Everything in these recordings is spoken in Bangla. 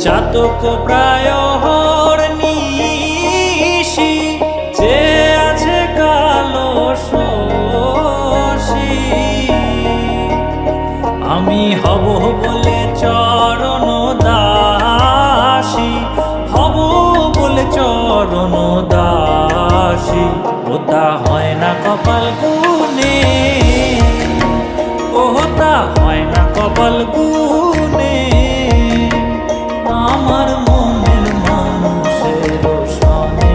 চাতক প্রায় হরনিশি যে আছে কালো শশী। আমি হব বলে চরণ দাসী, হব বলে চরণ দাসী। ওটা হয় না কপাল গুনে, ওটা হয় না কপাল গুনে। আমার মনের মানুষের সনে,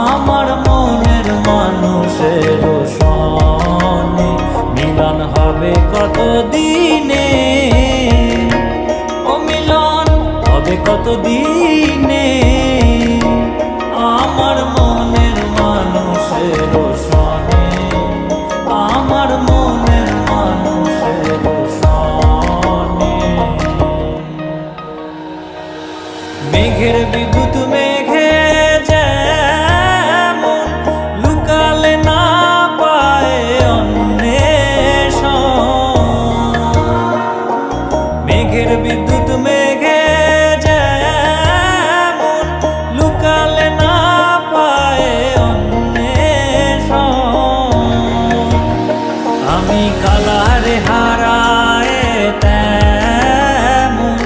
আমার মনের মানুষের সনে মিলন হবে কত দিনে, ও মিলন হবে কত দিনে। আমার মনের মানুষের সনে, আমার মনের মানুষের সনে। মেঘের বিদ্যুৎ মেঘে যেমন লুকালে না পায় অন্বেষণ, মেঘের বিদ্যুৎ মেঘে যেমন লুকালে না পায় অন্বেষণ। আমি কালারে হারায় তেমন,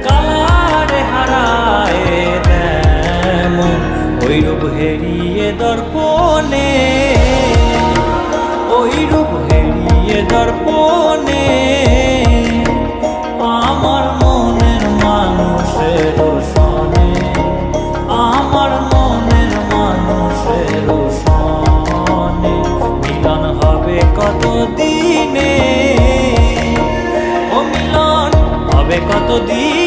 কালারে হারায় তেমন ওই রূপ হেরিয়ে দর্পণে, ওই রূপ হেরিয়ে দর্পণে। আমার মনের মানুষের সনে, আমার মনের মানুষের সনে মিলন হবে কত দিনে, ও মিলন হবে কত দিনে।